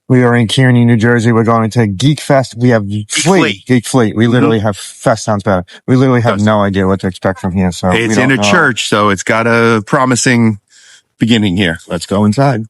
We are in Kearney, New Jersey. We're going to GeekFest. We have Geek Flea. We literally have, Fest sounds better. We literally have no idea what to expect from here. So it's in a church, so it's got a promising beginning here. Let's go inside.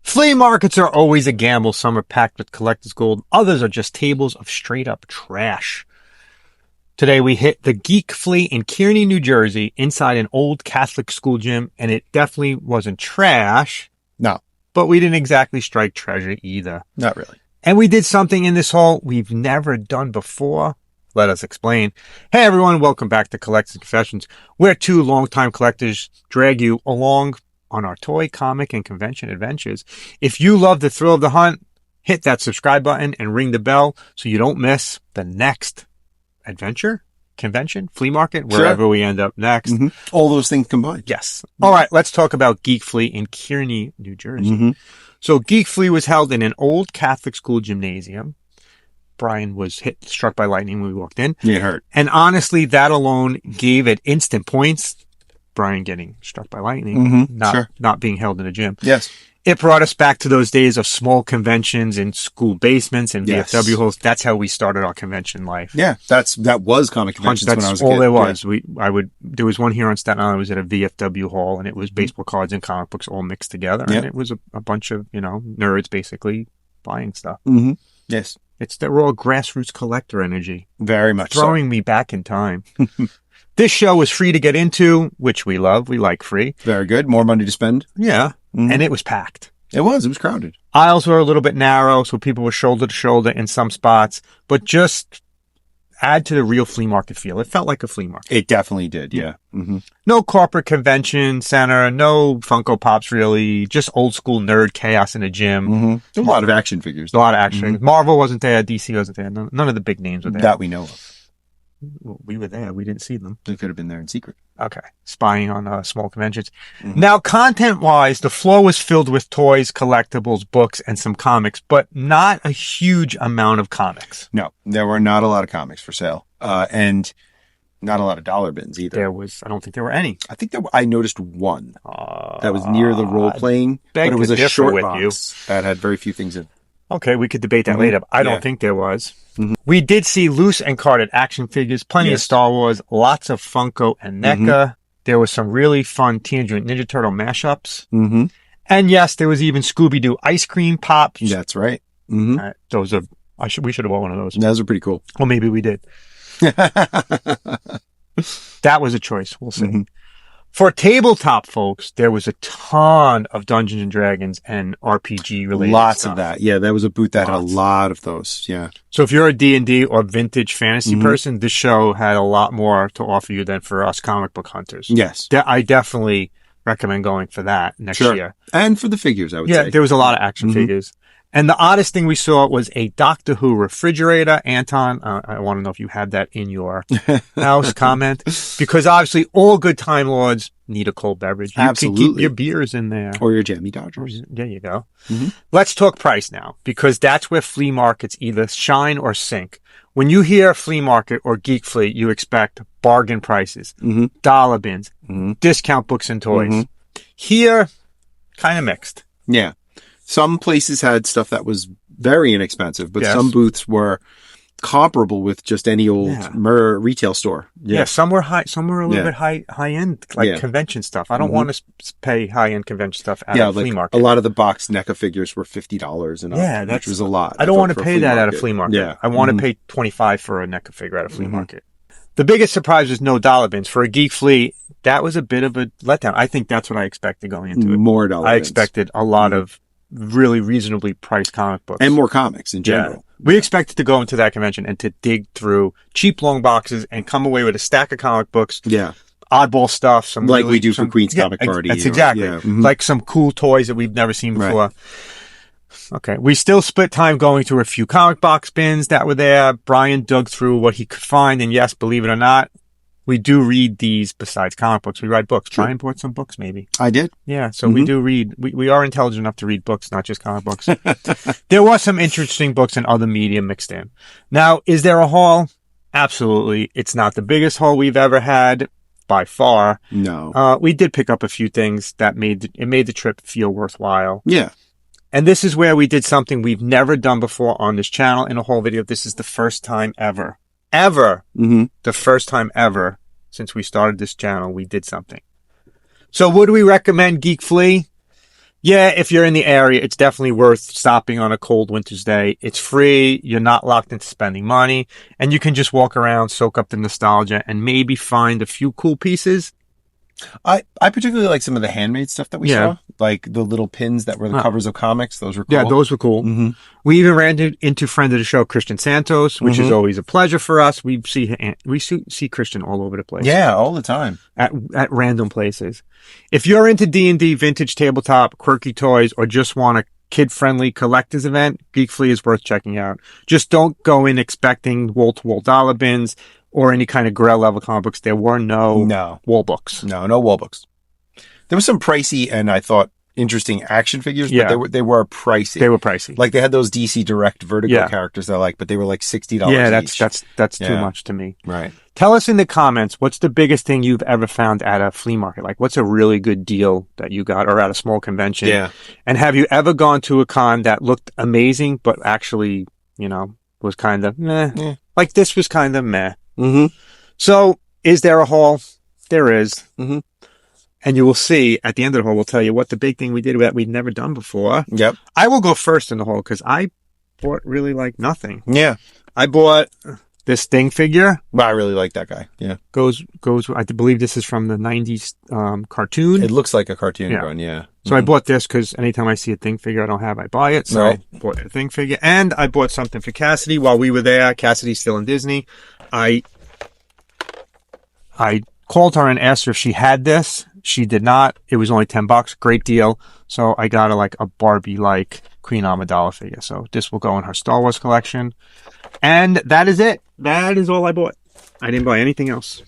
Flea markets are always a gamble. Some are packed with collector's gold. Others are just tables of straight up trash. Today we hit the Geek Flea in Kearney, New Jersey, inside an old Catholic school gym, and it definitely wasn't trash. No. But we didn't exactly strike treasure either. Not really. And we did something in this haul we've never done before. Let us explain. Hey everyone, welcome back to Collectors Confessions, where two longtime collectors drag you along on our toy, comic, and convention adventures. If you love the thrill of the hunt, hit that subscribe button and ring the bell so you don't miss the next adventure, convention, flea market, wherever we end up next. All those things combined. Yes. All right, let's talk about Geek Flea in Kearney, New Jersey. So Geek Flea was held in an old Catholic school gymnasium. Brian was struck by lightning when we walked in. Yeah, it hurt. And honestly, that alone gave it instant points. Brian getting struck by lightning, not being held in a gym. Yes. It brought us back to those days of small conventions in school basements and VFW halls. That's how we started our convention life. Yeah, that was comic conventions when I was a kid. That's all there was. Yeah. There was one here on Staten Island. It was at a VFW hall, and it was baseball cards and comic books all mixed together. And it was a bunch of, nerds basically buying stuff. Yes. It's the raw grassroots collector energy. Very much throwing me back in time. This show was free to get into, which we love. We like free. Very good. More money to spend. Yeah. And it was packed. It was crowded. Aisles were a little bit narrow, so people were shoulder to shoulder in some spots, but just add to the real flea market feel. It felt like a flea market. It definitely did, yeah. No corporate convention center, no Funko Pops really, just old school nerd chaos in a gym. A lot of action figures. A lot of action figures. Marvel wasn't there, DC wasn't there. None of the big names were there. That we know of. We were there. We didn't see them. They could have been there in secret. Okay. Spying on small conventions. Now, content-wise, the floor was filled with toys, collectibles, books, and some comics, but not a huge amount of comics. No, there were not a lot of comics for sale. And not a lot of dollar bins either. I don't think there were any. I think I noticed one that was near the role-playing, but it was a short box that had very few things in it. Okay, we could debate that later. I don't think there was. We did see loose and carded action figures, plenty of Star Wars, lots of Funko and NECA. There was some really fun Teenage Mutant Ninja Turtle mashups. And yes, there was even Scooby-Doo ice cream pops. That's right. Those are, we should have bought one of those. Those are pretty cool. Well, maybe we did. That was a choice. We'll see. For tabletop folks, there was a ton of Dungeons and Dragons and RPG related Lots stuff. of that. Yeah, there was a booth that had a lot of those. Yeah. So if you're a D&D or vintage fantasy person, this show had a lot more to offer you than for us comic book hunters. Yes. I definitely recommend going for that next year. And for the figures, I would say. Yeah, there was a lot of action figures. And the oddest thing we saw was a Doctor Who refrigerator. Anton, I want to know if you have that in your house. Comment. Because obviously all good Time Lords need a cold beverage. You can keep your beers in there. Or your Jammy Dodgers. There you go. Let's talk price now, because that's where flea markets either shine or sink. When you hear flea market or Geek Flea, you expect bargain prices, dollar bins, discount books and toys. Here, kind of mixed. Yeah. Some places had stuff that was very inexpensive, but some booths were comparable with just any old retail store. Yeah. Some were high, some were a little bit high end, like convention stuff. I don't want to pay high end convention stuff at a flea market. A lot of the boxed NECA figures were $50 and up, which was a lot. I don't want to pay that at a flea market. Yeah. I want to pay $25 for a NECA figure at a flea market. The biggest surprise was no dollar bins. For a Geek Flea, that was a bit of a letdown. I think that's what I expected going into it. More dollar bins. I expected a lot of really reasonably priced comic books. And more comics in general. Yeah. We expected to go into that convention and to dig through cheap long boxes and come away with a stack of comic books. Yeah. Oddball stuff. Some like we do for Queen's Comic Party. That's exactly. Like some cool toys that we've never seen before. Right. Okay. We still split time going through a few comic box bins that were there. Brian dug through what he could find. And yes, believe it or not, we do read these besides comic books. We write books. Sure. Brian bought some books, maybe. I did. Yeah, so we do read. We are intelligent enough to read books, not just comic books. There was some interesting books and other media mixed in. Now, is there a haul? Absolutely. It's not the biggest haul we've ever had by far. No. We did pick up a few things that made the trip feel worthwhile. Yeah. And this is where we did something we've never done before on this channel in a whole video. This is the first time ever. The first time ever since we started this channel, we did something. So would we recommend Geek Flea? Yeah, if you're in the area, it's definitely worth stopping on a cold winter's day. It's free. You're not locked into spending money, and you can just walk around, soak up the nostalgia, and maybe find a few cool pieces. I particularly like some of the handmade stuff that we saw, like the little pins that were the covers of comics. Those were cool. Yeah, those were cool. We even ran into friend of the show, Christian Santos, which is always a pleasure for us. We see Christian all over the place. Yeah, all the time at random places. If you're into D&D, vintage tabletop, quirky toys, or just want a kid-friendly collector's event, Geek Flea is worth checking out. Just don't go in expecting wall-to-wall dollar bins or any kind of Grail level comic books. There were no wall books. No wall books. There was some pricey and I thought interesting action figures, but they were pricey. They were pricey. Like they had those DC Direct Vertigo characters I like, but they were like $60 Yeah, each. that's too much to me. Right. Tell us in the comments, what's the biggest thing you've ever found at a flea market? Like, what's a really good deal that you got, or at a small convention? Yeah. And have you ever gone to a con that looked amazing, but actually, was kind of meh? Yeah. Like this was kind of meh. So, is there a haul? There is. And you will see at the end of the haul, we'll tell you what the big thing we did that we'd never done before. Yep. I will go first in the haul because I bought really like nothing. Yeah. I bought this Thing figure. Well, I really like that guy. Yeah. Goes. I believe this is from the 90s cartoon. It looks like a cartoon gun, yeah. So I bought this because anytime I see a Thing figure I don't have, I buy it. So I bought a Thing figure. And I bought something for Cassidy while we were there. Cassidy's still in Disney. I called her and asked her if she had this. She did not. It was only $10. Great deal. So I got her like a Barbie-like Queen Amidala figure. So this will go in her Star Wars collection. And that is it. That is all I bought. I didn't buy anything else.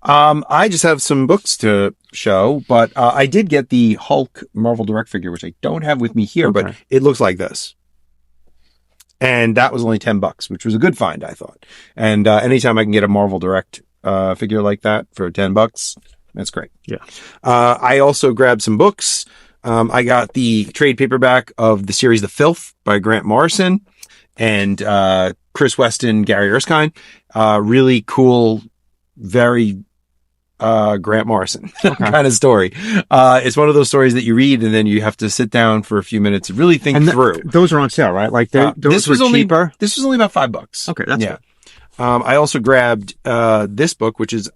I just have some books to show, but I did get the Hulk Marvel Direct figure, which I don't have with me here, but it looks like this. And that was only $10, which was a good find, I thought. And anytime I can get a Marvel Direct figure like that for $10, that's great. Yeah. I also grabbed some books. I got the trade paperback of the series The Filth by Grant Morrison and Chris Weston, Gary Erskine. Really cool, very Grant Morrison kind of story. It's one of those stories that you read and then you have to sit down for a few minutes and really think through. Those are on sale, right? Like those were cheaper. This was only about $5. Okay, that's good. I also grabbed this book, which is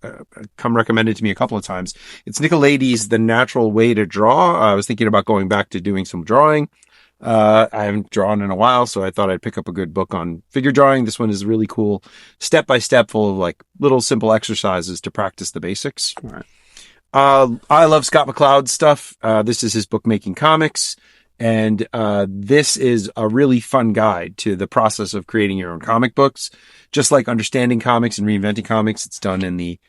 come recommended to me a couple of times. It's Nicolaides' The Natural Way to Draw. I was thinking about going back to doing some drawing. I haven't drawn in a while, so I thought I'd pick up a good book on figure drawing. This one is really cool, step by step, full of like little simple exercises to practice the basics. All right. I love Scott McCloud's stuff. This is his book Making Comics. And this is a really fun guide to the process of creating your own comic books. Just like understanding comics and reinventing comics, it's done in the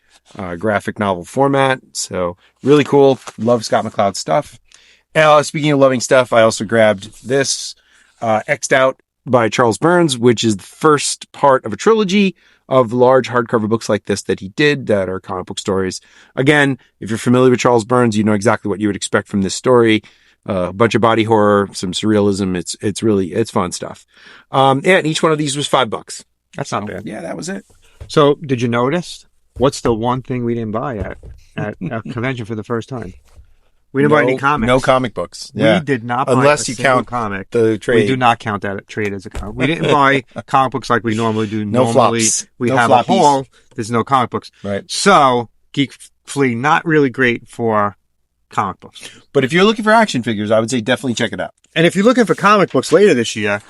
graphic novel format. So really cool. Love Scott McCloud's stuff. Speaking of loving stuff, I also grabbed this X'd Out by Charles Burns, which is the first part of a trilogy of large hardcover books like this that he did that are comic book stories. Again, if you're familiar with Charles Burns, you know exactly what you would expect from this story. A bunch of body horror, some surrealism. It's fun stuff. And each one of these was $5. That's not bad. Yeah, that was it. So did you notice? What's the one thing we didn't buy at a convention for the first time? We didn't buy any comics. No comic books. Yeah. We did not buy unless a you single count comic. The trade. We do not count that trade as a comic. We didn't buy comic books like we normally do. No normally, flops. We No have floppies. a haul. There's no comic books. Right. So Geek Flea, not really great for comic books. But if you're looking for action figures, I would say definitely check it out. And if you're looking for comic books later this year,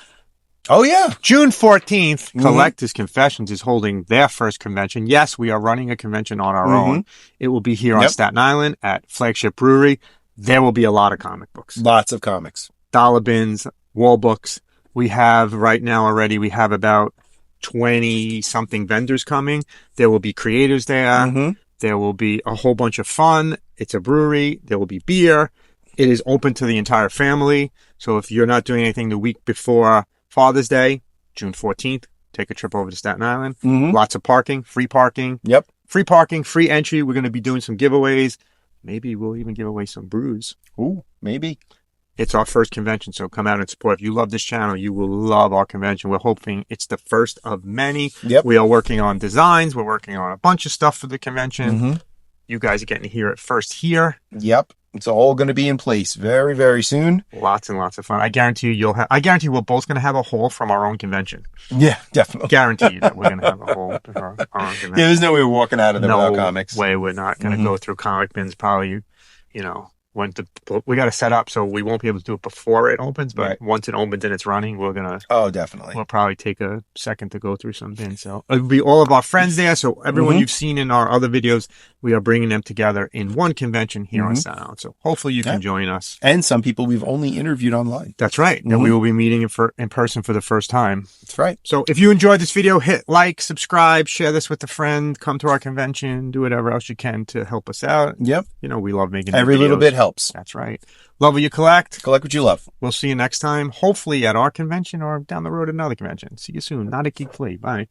oh yeah, June 14th, Collectors Confessions is holding their first convention. Yes, we are running a convention on our own. It will be here on Staten Island at Flagship Brewery. There will be a lot of comic books. Lots of comics. Dollar bins, wall books. We have right now already, we have about 20 something vendors coming. There will be creators there. Mm-hmm. There will be a whole bunch of fun. It's a brewery. There will be beer. It is open to the entire family. So if you're not doing anything the week before Father's Day, June 14th, take a trip over to Staten Island. Mm-hmm. Lots of parking, free parking. Yep. Free parking, free entry. We're going to be doing some giveaways. Maybe we'll even give away some brews. Ooh, maybe. It's our first convention, so come out and support. If you love this channel, you will love our convention. We're hoping it's the first of many. Yep. We are working on designs. We're working on a bunch of stuff for the convention. Mm-hmm. You guys are getting to hear it first here. Yep. It's all going to be in place very, very soon. Lots and lots of fun. I guarantee you I guarantee we're both going to have a haul from our own convention. Yeah, definitely. Guarantee you that we're going to have a haul from our own convention. Yeah, there's no way we're walking out of there without comics. No way we're not going to go through comic bins. Probably, we got to set up, so we won't be able to do it before it opens. But once it opens and it's running, definitely. We'll probably take a second to go through some bins. So it'll be all of our friends there. So everyone you've seen in our other videos, we are bringing them together in one convention here on Staten Island. So hopefully you can join us. And some people we've only interviewed online. That's right. And we will be meeting in person for the first time. That's right. So if you enjoyed this video, hit like, subscribe, share this with a friend, come to our convention, do whatever else you can to help us out. Yep. We love making every little bit helps. That's right. Love what you collect. Collect what you love. We'll see you next time, hopefully at our convention or down the road at another convention. See you soon. Not at Geek Flea. Bye.